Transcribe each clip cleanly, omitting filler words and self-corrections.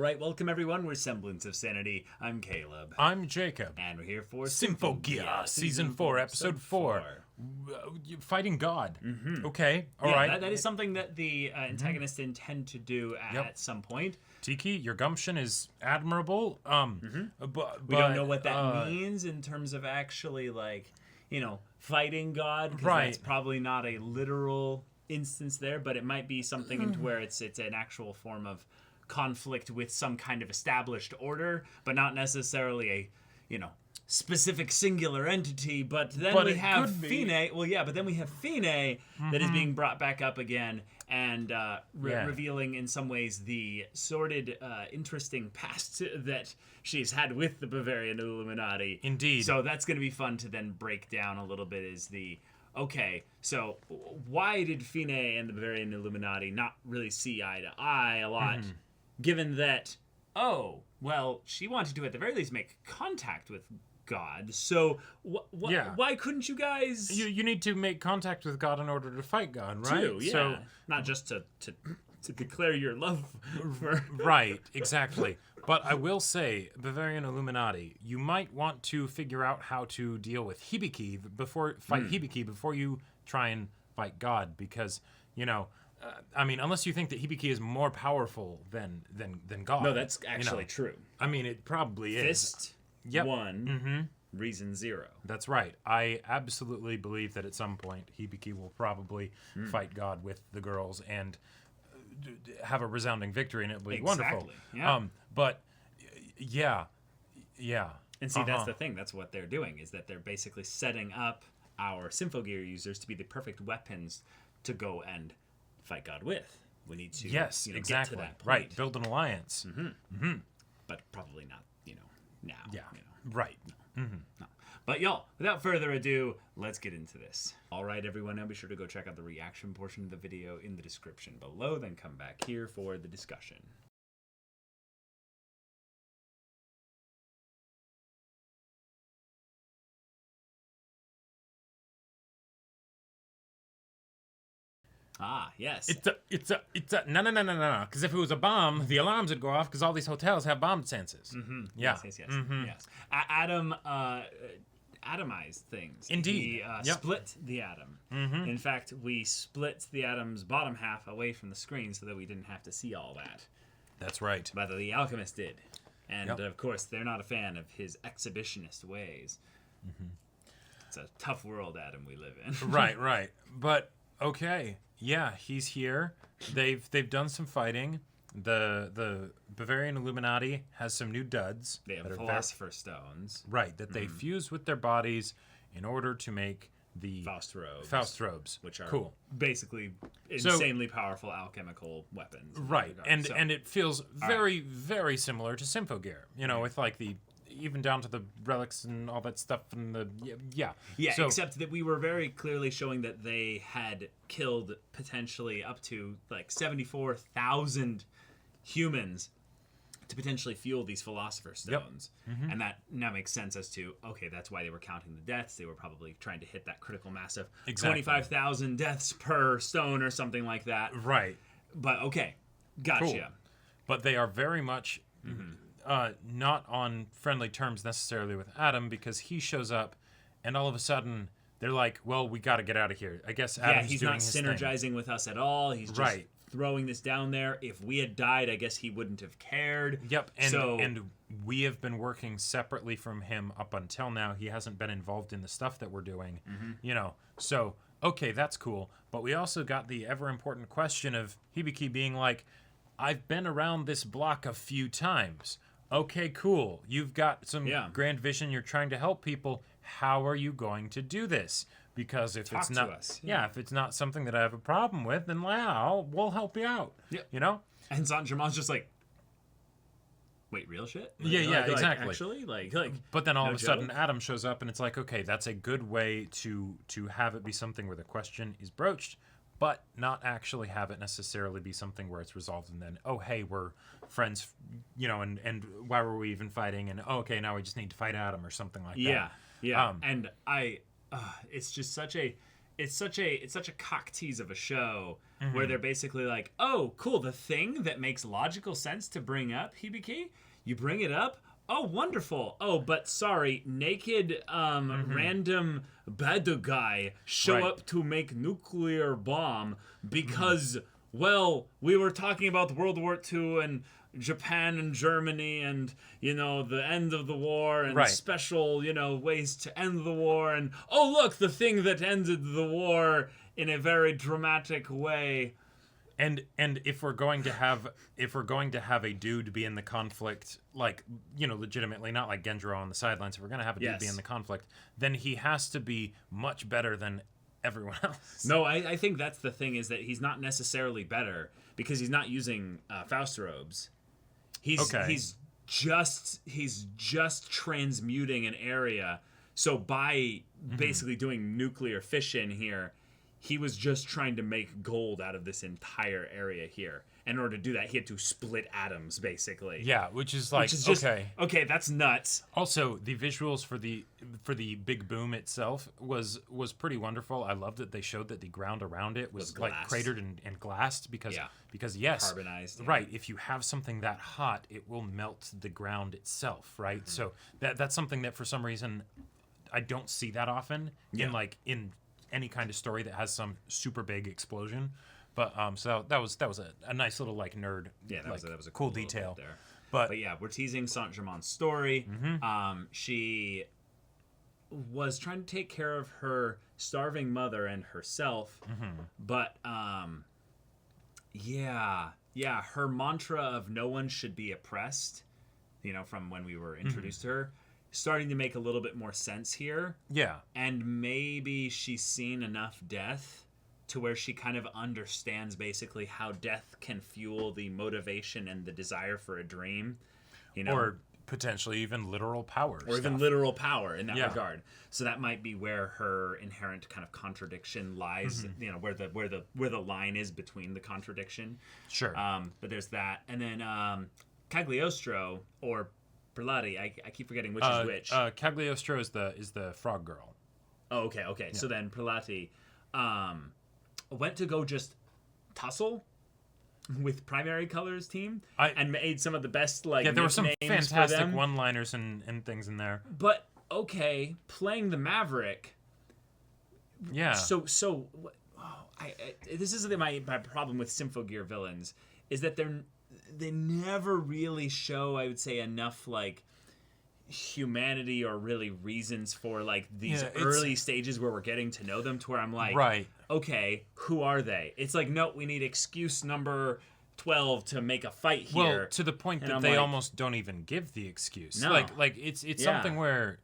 right, welcome everyone. We're Semblance of Sanity. I'm Caleb. I'm Jacob. And we're here for Symphogear, Season 4, Episode 4. Fighting God. Mm-hmm. Okay, all right. That is something that the antagonists intend to do at some point. Tiki, your gumption is admirable. But we don't know what that means in terms of actually, fighting God. Because that's probably not a literal instance there, but it might be something into where it's an actual form of conflict with some kind of established order, but not necessarily a specific singular entity. But then we have Fine. Well, yeah, but then we have Fine that is being brought back up again and revealing in some ways the sordid, interesting past that she's had with the Bavarian Illuminati. Indeed. So that's going to be fun to then break down a little bit. Is the okay, so why did Fine and the Bavarian Illuminati not really see eye to eye a lot, given that, she wanted to at the very least make contact with God, so why couldn't you guys... You need to make contact with God in order to fight God, right? Too, yeah. So, not just to declare your love for... Right, exactly. But I will say, Bavarian Illuminati, you might want to figure out how to deal with Hibiki before you try and fight God, because, unless you think that Hibiki is more powerful than God. No, that's actually true. I mean, it probably is. Fist 1, reason 0. That's right. I absolutely believe that at some point Hibiki will probably fight God with the girls and have a resounding victory, and it'll be wonderful. Yeah. But yeah. And see, that's the thing. That's what they're doing, is that they're basically setting up our Symphogear users to be the perfect weapons to go and fight God with. We need to exactly. get to that point. Right, build an alliance. But probably not, now. Yeah, right. No. But y'all, without further ado, let's get into this. All right, everyone, now be sure to go check out the reaction portion of the video in the description below, then come back here for the discussion. Ah, yes. It's a no. Because if it was a bomb, the alarms would go off because all these hotels have bomb senses. Yeah. Yes. Adam-ized things. Indeed. He split the atom. In fact, we split the atom's bottom half away from the screen so that we didn't have to see all that. That's right. But the alchemist did. And, of course, they're not a fan of his exhibitionist ways. It's a tough world, Adam, we live in. Right. But, okay. Yeah, he's here. They've done some fighting. The Bavarian Illuminati has some new duds. They have philosopher's stones. Right, that they fuse with their bodies in order to make the Faust robes, which are cool. Basically insanely powerful alchemical weapons. Right, and it feels very, very similar to Symphogear, with even down to the relics and all that stuff and except that we were very clearly showing that they had killed potentially up to 74,000 humans to potentially fuel these philosopher's stones. And that now makes sense as to, okay, that's why they were counting the deaths. They were probably trying to hit that critical mass of 25,000 deaths per stone or something like that. Right. But okay, gotcha. Cool. But they are very much not on friendly terms necessarily with Adam, because he shows up and all of a sudden they're like, well, we got to get out of here. I guess Adam's he's doing not his synergizing thing. with us at all. He's just throwing this down there. If we had died, I guess he wouldn't have cared. Yep, and we have been working separately from him up until now. He hasn't been involved in the stuff that we're doing, So, okay, that's cool. But we also got the ever-important question of Hibiki being like, I've been around this block a few times. Okay, cool. You've got some grand vision. You're trying to help people. How are you going to do this? Because if it's not, if it's not something that I have a problem with, then we'll help you out. Yeah. And Saint-Germain's just like, wait, real shit? Exactly. Actually, But then all of a sudden, Adam shows up, and it's like, okay, that's a good way to have it be something where the question is broached, but not actually have it necessarily be something where it's resolved and then, oh, hey, we're friends, and why were we even fighting? And, okay, now we just need to fight Adam or something like that. Yeah. And it's just such a it's such a cock tease of a show where they're basically like, oh, cool, the thing that makes logical sense to bring up, Hibiki, you bring it up. Oh, wonderful. Oh, but sorry, naked random bad guy show up to make nuclear bomb because, well, we were talking about World War II and Japan and Germany and, the end of the war and special, ways to end the war. And, oh, look, the thing that ended the war in a very dramatic way. And if we're going to have a dude be in the conflict, like, legitimately, not like Genjiro on the sidelines, if we're going to have a dude be in the conflict, then he has to be much better than everyone else. No, I think that's the thing, is that he's not necessarily better because he's not using Faust robes. He's just transmuting an area. So by basically doing nuclear fission here, he was just trying to make gold out of this entire area here. In order to do that, he had to split atoms, basically. Yeah, which is just, okay, that's nuts. Also, the visuals for the big boom itself was pretty wonderful. I loved that they showed that the ground around it was like cratered and glassed because yes, carbonized. Yeah. Right, if you have something that hot, it will melt the ground itself, right? So that's something that for some reason I don't see that often in any kind of story that has some super big explosion. But so that was a nice little nerd. Yeah, that was a cool detail there. But yeah, we're teasing Saint-Germain's story. She was trying to take care of her starving mother and herself, but her mantra of no one should be oppressed, from when we were introduced to her, starting to make a little bit more sense here. Yeah. And maybe she's seen enough death to where she kind of understands basically how death can fuel the motivation and the desire for a dream. Or potentially even literal power. Or even literal power in that regard. So that might be where her inherent kind of contradiction lies, where the line is between the contradiction. Sure. But there's that. And then Cagliostro, or Perlati, I keep forgetting which is which. Cagliostro is the frog girl. Oh, okay. Yeah. So then Perlati went to go just tussle with Primary Colors team and made some of the best there were some fantastic one-liners and things in there. But okay, playing the Maverick. Yeah. So this is my problem with Symphogear villains, is that they never really show, I would say, enough humanity or really reasons for these early stages where we're getting to know them, to where I'm like, right, okay, who are they? It's like, no, we need excuse number 12 to make a fight here. Well, to the point that they almost don't even give the excuse. No. It's something where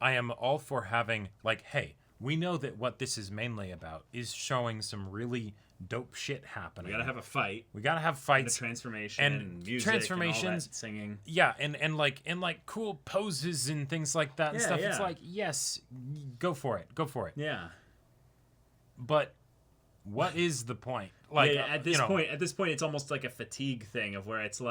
I am all for having hey, we know that what this is mainly about is showing some really dope shit happening. We gotta have a fight. We gotta have fights. And a transformation and music transformations, and all that singing. Yeah, and cool poses and things like that and stuff. Yeah. It's yes, go for it. Yeah. But what is the point? At this point, it's almost like a fatigue thing of where it's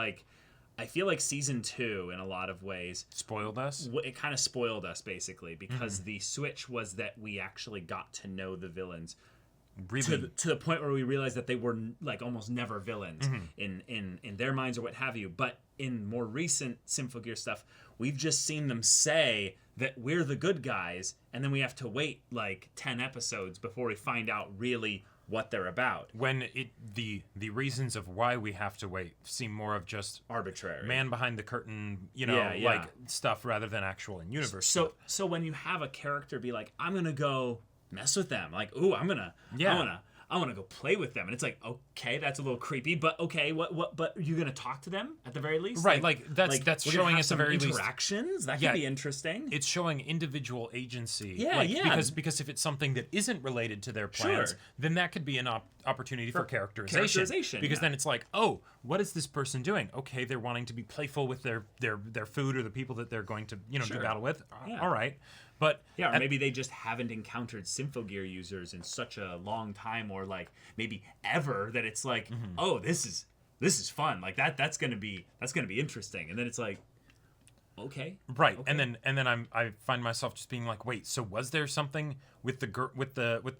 I feel like season 2 in a lot of ways spoiled us. It kind of spoiled us basically because the switch was that we actually got to know the villains. Really? To the point where we realized that they were almost never villains in their minds or what have you. But in more recent Symphogear stuff, we've just seen them say that we're the good guys, and then we have to wait 10 episodes before we find out really what they're about. When the reasons of why we have to wait seem more of just arbitrary, man behind the curtain, stuff rather than actual in universe. So when you have a character be like, I'm gonna go mess with them, I want to go play with them, and it's okay, that's a little creepy, but okay, what but you're gonna talk to them at the very least, right? That's showing at the very least interactions that could be interesting. It's showing individual agency, because if it's something that isn't related to their plans, then that could be an opportunity for characterization because then it's oh, what is this person doing? Okay, they're wanting to be playful with their food or the people that they're going to do battle with. All right. But or maybe they just haven't encountered Symphogear users in such a long time, or maybe ever, that it's oh, this is fun. That's gonna be interesting. And then it's okay. Right. Okay. And then I find myself just being like, wait, so was there something with the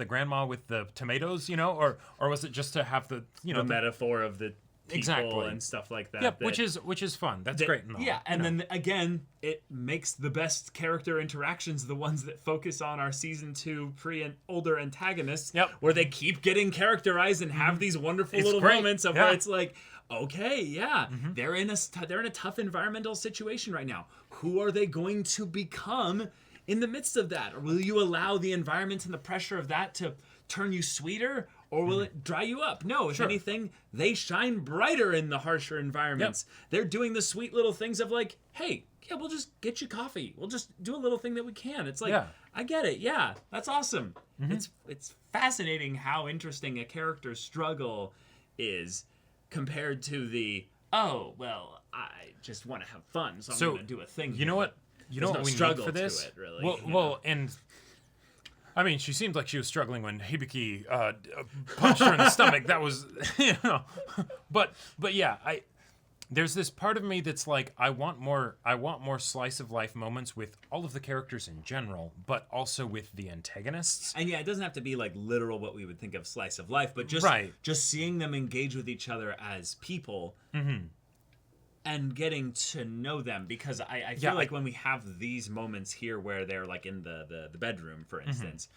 grandma with the tomatoes, or was it just to have the metaphor of the people exactly. and stuff like that. Yep, which is fun. That's great and all. Yeah, and then again, it makes the best character interactions the ones that focus on our season 2 and older antagonists, where they keep getting characterized and have these wonderful little moments of where it's like, okay, they're in a tough environmental situation right now. Who are they going to become in the midst of that? Or will you allow the environment and the pressure of that to turn you sweeter, or will it dry you up? No, if anything, they shine brighter in the harsher environments. They're doing the sweet little things of like, hey, we'll just get you coffee. We'll just do a little thing that we can. It's like, I get it. Yeah, that's awesome. It's fascinating how interesting a character's struggle is compared to the, oh, well, I just want to have fun, so I'm going to do a thing. You know what? You know what we need for this? To it, really, well, and I mean, she seemed like she was struggling when Hibiki punched her in the stomach. That was, but yeah, there's this part of me that's like, I want more slice of life moments with all of the characters in general, but also with the antagonists. And it doesn't have to be like literal what we would think of slice of life, but just seeing them engage with each other as people. And getting to know them, because I feel like when we have these moments here where they're like in the bedroom, for instance,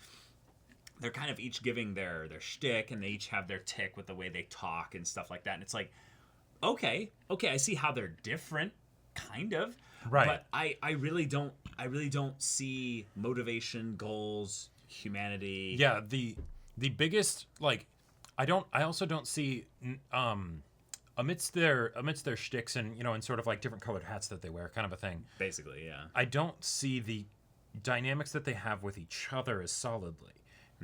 they're kind of each giving their shtick, and they each have their tick with the way they talk and stuff like that. And it's like, okay, I see how they're different, kind of, but I really don't see motivation, goals, humanity. Yeah, the biggest, like, I also don't see amidst their shticks and and sort of like different colored hats that they wear, kind of a thing. Basically, yeah. I don't see the dynamics that they have with each other as solidly.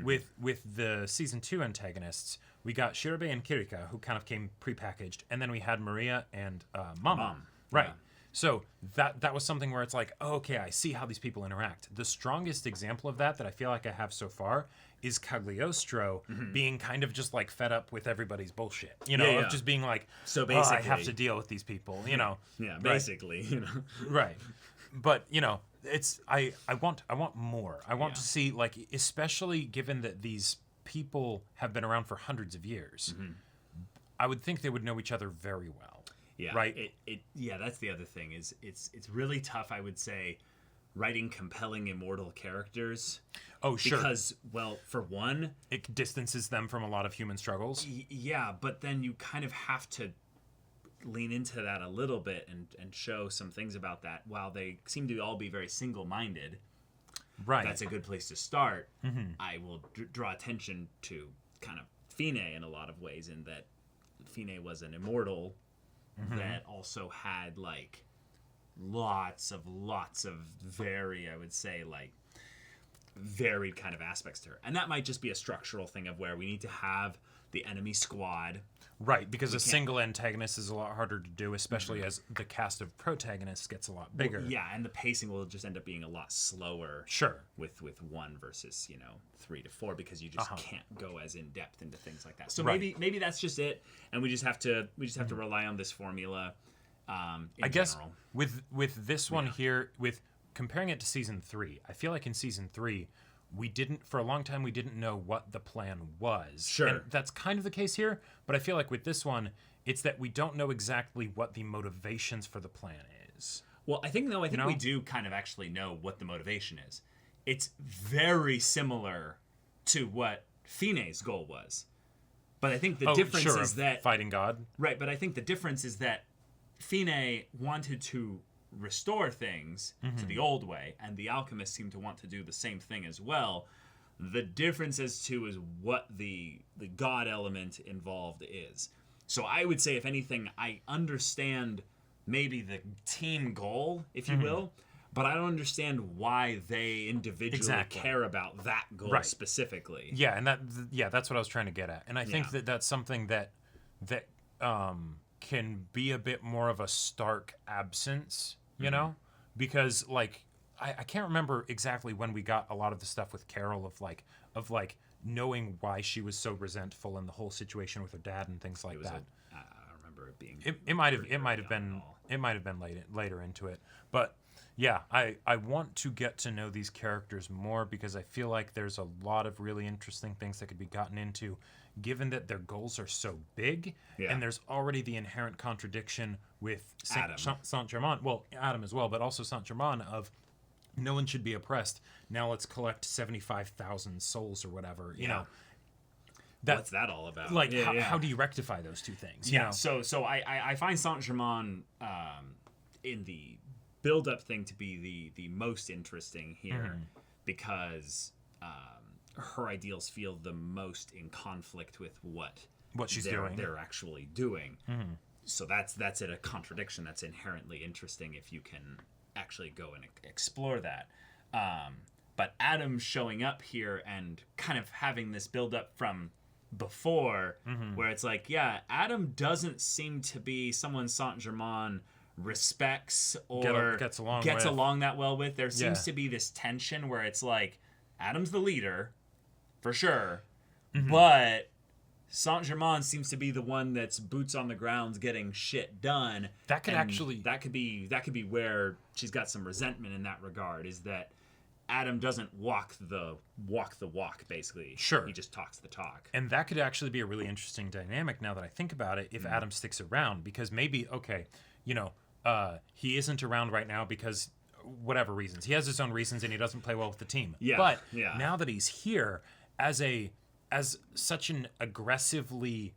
With the season 2 antagonists, we got Shirabe and Kirika, who kind of came prepackaged, and then we had Maria and Mama. Right. Yeah. So that was something where it's like, oh, okay, I see how these people interact. The strongest example of that I feel like I have so far is Cagliostro being kind of just like fed up with everybody's bullshit, of just being like, so basically, I have to deal with these people, Yeah, basically, Right. But, it's I want more. I want to see, like, especially given that these people have been around for hundreds of years. I would think they would know each other very well. Yeah. Right. That's the other thing is it's really tough, I would say, writing compelling immortal characters. Oh, sure. Because, well, for one, it distances them from a lot of human struggles. Yeah, but then you kind of have to lean into that a little bit and show some things about that. While they seem to all be very single-minded, that's a good place to start. I will draw attention to kind of Fine in a lot of ways, in that Fine was an immortal that also had like lots of very, I would say, like varied kind of aspects to her. And that might just be a structural thing of where we need to have the enemy squad. Right, because a single antagonist is a lot harder to do, especially as the cast of protagonists gets a lot bigger. Well, yeah, and the pacing will just end up being a lot slower. Sure. With 1 versus 3 to 4, because you just can't go as in depth into things like that. So maybe that's just it, and we just have to rely on this formula. I guess with this one here, with comparing it to season 3, I feel like in season 3, for a long time, we didn't know what the plan was. Sure. And that's kind of the case here, but I feel like with this one, it's that we don't know exactly what the motivations for the plan is. Well, I think we do kind of actually know what the motivation is. It's very similar to what Fine's goal was. But I think the difference is that... fighting God. Right, but I think the difference is that Fine wanted to restore things to the old way, and the alchemists seem to want to do the same thing as well. The difference as to is what the god element involved is. So I would say, if anything, I understand maybe the team goal, if you will, but I don't understand why they individually care about that goal specifically. Yeah, and that's what I was trying to get at. And I think that's something that can be a bit more of a stark absence, because like I can't remember exactly when we got a lot of the stuff with Carol of knowing why she was so resentful in the whole situation with her dad and things like that. I don't remember. remember it being. It might have been later into it, but yeah, I want to get to know these characters more because I feel like there's a lot of really interesting things that could be gotten into, given that their goals are so big, and there's already the inherent contradiction with Saint-Germain. Well, Adam as well, but also Saint-Germain of no one should be oppressed. Now let's collect 75,000 souls or whatever. You know. What's that all about? Like, how do you rectify those two things? You know? So I find Saint-Germain in the build-up thing to be the most interesting here because her ideals feel the most in conflict with what she's doing. They're actually doing. So that's a contradiction that's inherently interesting if you can actually go and explore that. But Adam showing up here and kind of having this build-up from before where it's like, Adam doesn't seem to be someone Saint-Germain respects or gets along that well with. There seems to be this tension where it's like Adam's the leader for sure, but Saint-Germain seems to be the one that's boots on the ground getting shit done. That could be where she's got some resentment in that regard, is that Adam doesn't walk the walk, basically. Sure. He just talks the talk. And that could actually be a really interesting dynamic now that I think about it, if Adam sticks around, because maybe, he isn't around right now because whatever reasons. He has his own reasons and he doesn't play well with the team. Yeah. But now that he's here as such an aggressively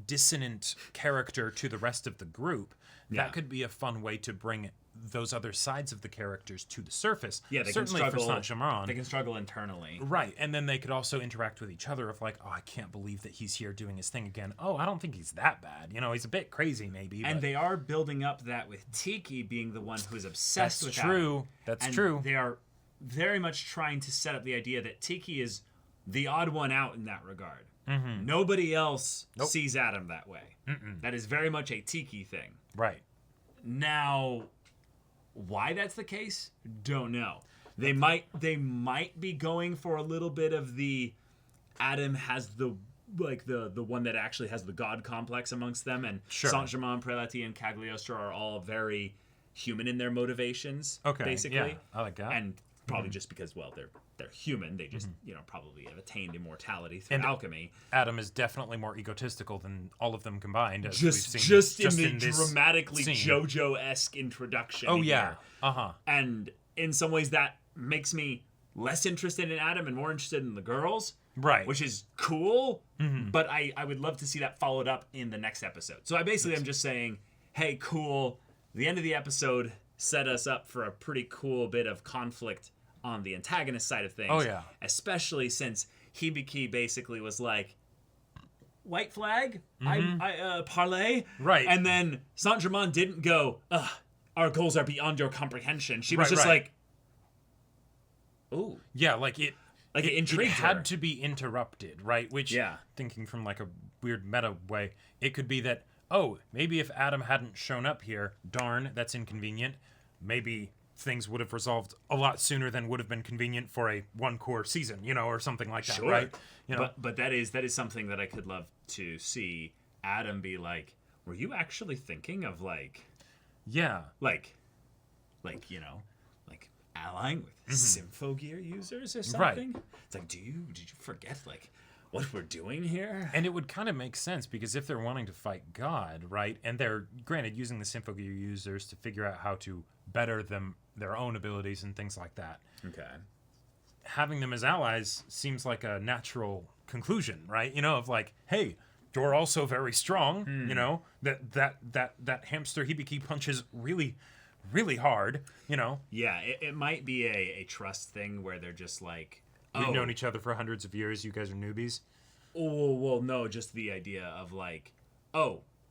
dissonant character to the rest of the group, that could be a fun way to bring those other sides of the characters to the surface. Yeah, they certainly can struggle, for Saint-Germain. They can struggle internally. Right, and then they could also interact with each other of like, oh, I can't believe that he's here doing his thing again. Oh, I don't think he's that bad. He's a bit crazy maybe. And they are building up that with Tiki being the one who is obsessed with Adam. That's true. They are very much trying to set up the idea that Tiki is the odd one out in that regard. Nobody else sees Adam that way. That is very much a Tiki thing. Right. Now, why that's the case, don't know. They might be going for a little bit of the Adam has the one that actually has the god complex amongst them, and Saint-Germain, Prelati, and Cagliostro are all very human in their motivations. Okay, basically, yeah, I like that. And probably just because they're human, they just probably have attained immortality through alchemy. Adam is definitely more egotistical than all of them combined, as just we've seen in the dramatically JoJo-esque introduction. Oh yeah, And in some ways that makes me less interested in Adam and more interested in the girls, right? Which is cool, but I would love to see that followed up in the next episode. So I basically am just saying, hey, cool. The end of the episode set us up for a pretty cool bit of conflict on the antagonist side of things. Oh, yeah. Especially since Hibiki basically was like, white flag? I parlay? Right. And then Saint-Germain didn't go, our goals are beyond your comprehension. She was just like, ooh. Yeah, like it intrigued her. Had to be interrupted, right? Which, thinking from like a weird meta way, it could be that, maybe if Adam hadn't shown up here, darn, that's inconvenient. Maybe things would have resolved a lot sooner than would have been convenient for a one-core season, or something like that, right? But that is something that I could love to see Adam be like, were you actually thinking of like allying with Symphogear users or something? Right. It's like, did you forget what we're doing here? And it would kind of make sense because if they're wanting to fight God, right, and they're granted using the Symphogear users to figure out how to better their own abilities and things like that. Okay. Having them as allies seems like a natural conclusion, right? Of like, hey, you're also very strong. That hamster Hibiki punches really, really hard. Yeah, it might be a trust thing where they're just like, we've known each other for hundreds of years. You guys are newbies. Oh, well, no, just the idea of like,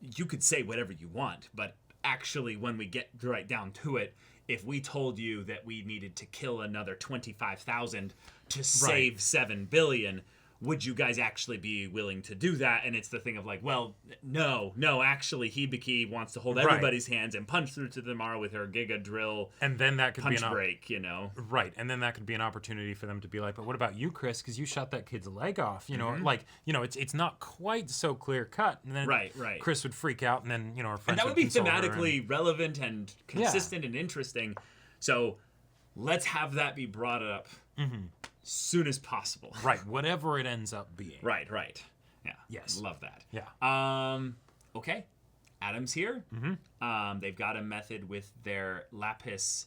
you could say whatever you want, but actually when we get right down to it, if we told you that we needed to kill another 25,000 to save 7 billion, would you guys actually be willing to do that? And it's the thing of like, well, no, actually, Hibiki wants to hold everybody's hands and punch through to tomorrow with her Giga Drill. And then that could punch be an break, you know? Right. And then that could be an opportunity for them to be like, but what about you, Chris? Because you shot that kid's leg off. You know, like, you know, it's not quite so clear cut. And then right. Chris would freak out, and then, you know, her friends and that would be console her thematically relevant and consistent and interesting. So let's have that be brought up soon as possible. Right. Whatever it ends up being. Right. Yeah. Yes. Love that. Yeah. Okay. Adam's here. They've got a method with their lapis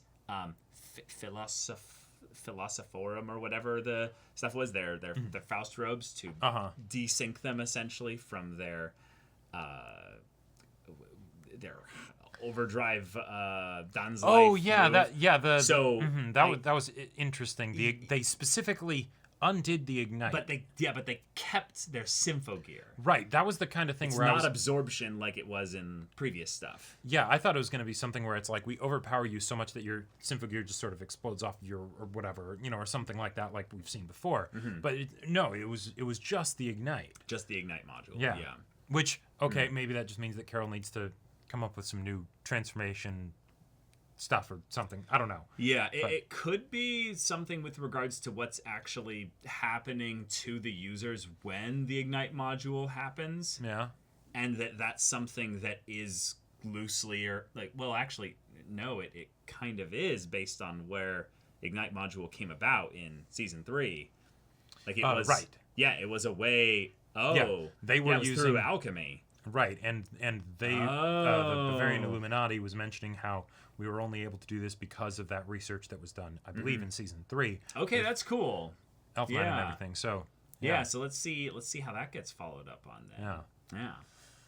philosophorum or whatever the stuff was, their Faust robes to desync them essentially from their overdrive Dan's life. That was interesting. They specifically undid the ignite, but they kept their Symphogear. Right, that was the kind of thing it's where not absorption like it was in previous stuff. Yeah, I thought it was going to be something where it's like we overpower you so much that your Symphogear just sort of explodes off of your or whatever, you know, or something like that, like we've seen before. But it was just the ignite, module. Yeah. Which maybe that just means that Carol needs to come up with some new transformation stuff or something. I don't know. Yeah, it could be something with regards to what's actually happening to the users when the Ignite module happens. Yeah. And that's something that is loosely or like, well, actually, no, it kind of is based on where Ignite module came about in season 3. Like it was right. Yeah, it was a way. They were using through alchemy. Right, and they the Bavarian Illuminati was mentioning how we were only able to do this because of that research that was done, I believe, in season 3. Okay, that's cool. Elfman and everything. So so let's see how that gets followed up on then. Yeah.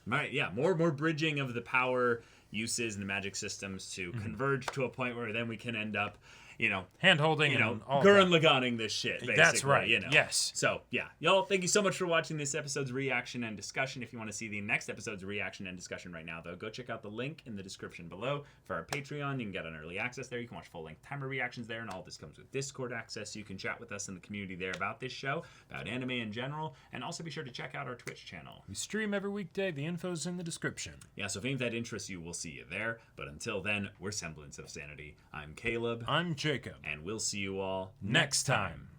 Right, yeah. More bridging of the power uses and the magic systems to converge to a point where then we can end up, you know, hand-holding, and Gurren Laganing this shit, basically. That's right, you know. yes. So, yeah. Y'all, thank you so much for watching this episode's reaction and discussion. If you want to see the next episode's reaction and discussion right now, though, go check out the link in the description below for our Patreon. You can get an early access there. You can watch full-length timer reactions there, and all this comes with Discord access. You can chat with us in the community there about this show, about anime in general, and also be sure to check out our Twitch channel. We stream every weekday. The info's in the description. Yeah, so if any of that interests you, we'll see you there. But until then, we're Semblance of Sanity. I'm Caleb. I'm Jacob. And we'll see you all next time.